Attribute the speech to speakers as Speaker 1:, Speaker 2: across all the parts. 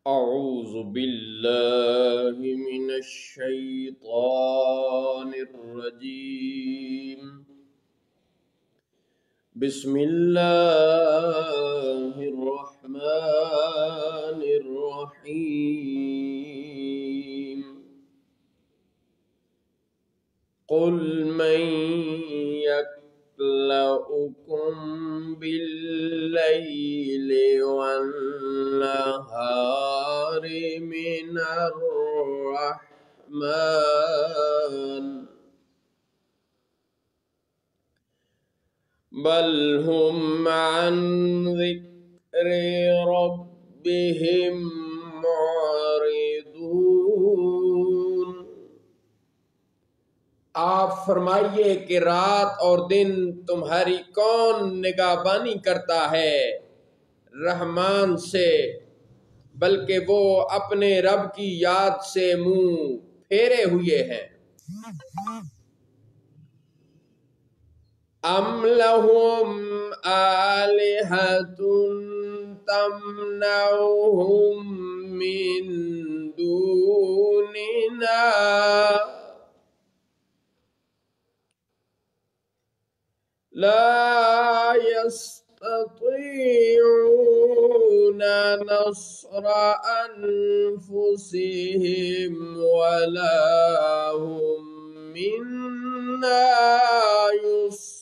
Speaker 1: अऊज़ु बिल्लाहि मिनश शैतानिर रजीम। बिस्मिल्लाहिर रहमानिर रहीम। कुल मन यक्लउकुम बिल्लैलि वन्नहारि मिनर रहमान बल हुम अन ज़िक्रि रब्बिहिम मुअरिदून। आप फरमाइए कि रात और दिन तुम्हारी कौन निगाहबानी करता है रहमान से, बल्कि वो अपने रब की याद से मुंह फेरे हुए हैं। अम लहुम आलिहतुन तमनउहुम मिन दूनिना ला यस्ततीऊना नस्र अनफुसिहिम वला हुम मिन्ना युस्बहून।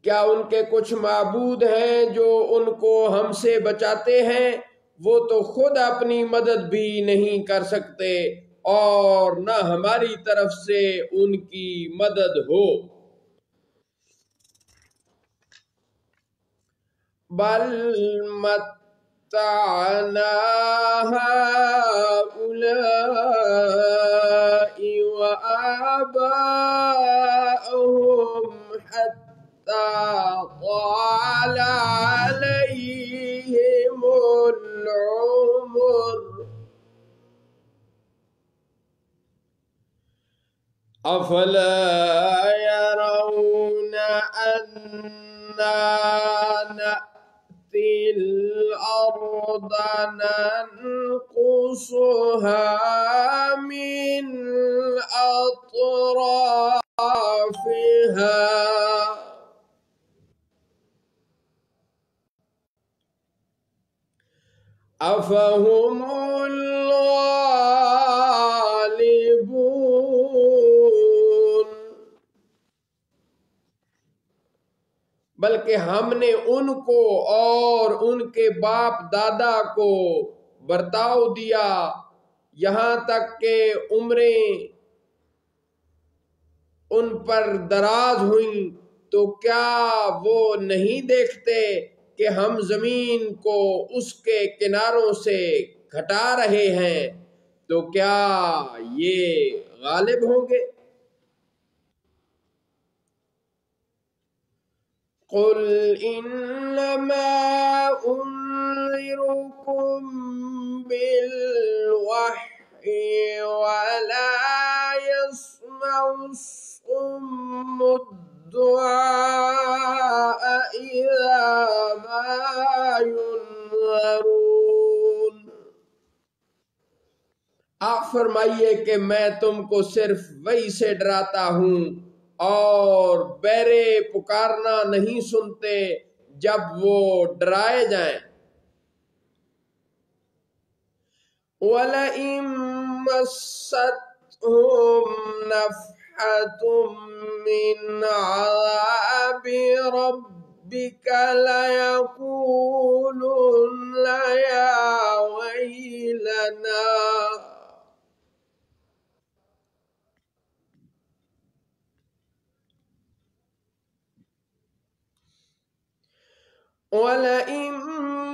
Speaker 1: क्या उनके कुछ माबूद हैं जो उनको हमसे बचाते हैं? वो तो खुद अपनी मदद भी नहीं कर सकते और न हमारी तरफ से उनकी मदद हो। बल मत्ताना हाउलाई व आबाअहुम हत्ता ताल अलैहिमुल उमर अफला यरौन अन्ना नअतिल अर्द ननकुसुहा मिन अतराफिहा अफहुमुल गालिबून। बल्कि हमने उनको और उनके बाप दादा को बर्ताव दिया, यहां तक के उम्रें उन पर दराज हुई, तो क्या वो नहीं देखते कि हम जमीन को उसके किनारों से घटा रहे हैं? तो क्या ये गालिब होंगे? कुल इन्नमा उन्ज़िरुकुम बिल वह्यि वला यस्मउस उम्मुद दुआ इज़ा मा युनज़रून। आप फरमाइए कि मैं तुमको सिर्फ वही से डराता हूं और बेरे पुकारना नहीं सुनते जब वो डराए जाएं। वलइम मस्सतहुम नफ़हतुम मिन अज़ाबि रब्बिका लयक़ूलुन्ना या वैलना वलइम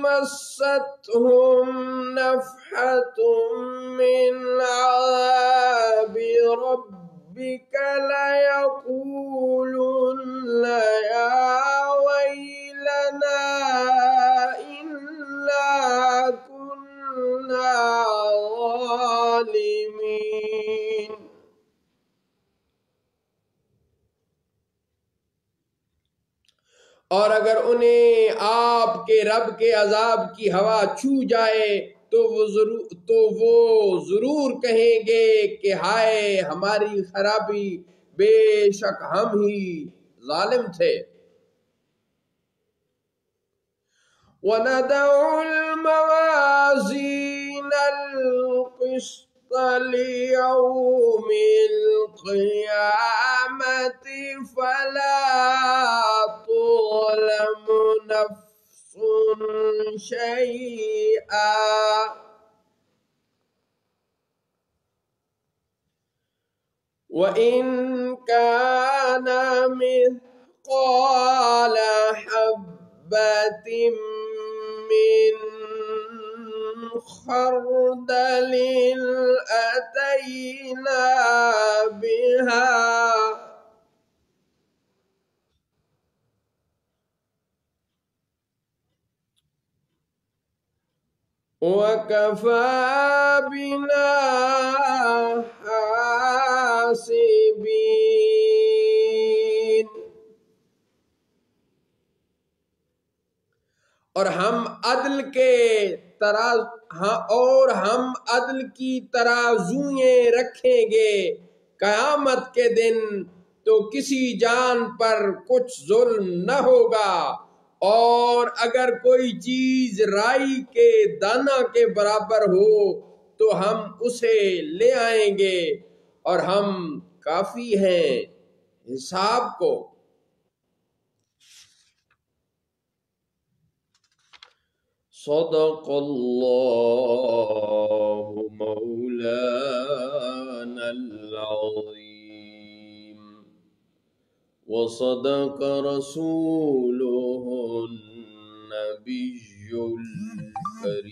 Speaker 1: मस्सतहुम नफ़हतुम मिन अज़ाबि रब्बिका लयक़ूलुन्ना या वैलना इन्ना कुन्ना ज़ालिमीन। और अगर उन्हें आपके रब के अजाब की हवा छू जाए तो वो जरूर कहेंगे कि हाय हमारी खराबी, बेशक हम ही जालिम थे। वनदउल मवाज़ीनल क़िस्त लियौमिल क़ियामति फला तुज़लमु नफ़्सुन शैआ व इन काना मिस्क़ाल हब्बतिन मिन खर्दलिन अतैना बिहा वकफ़ा बिना हासिबीन। और हम अदल की तराजूएं रखेंगे कयामत के दिन, तो किसी जान पर कुछ जुल्म न होगा। और अगर कोई चीज राई के दाना के बराबर हो तो हम उसे ले आएंगे, और हम काफी हैं हिसाब को। सदक़ल्लाहु मौलानल अज़ीम व सदक़ रसूलुहुन नबियुल करीम।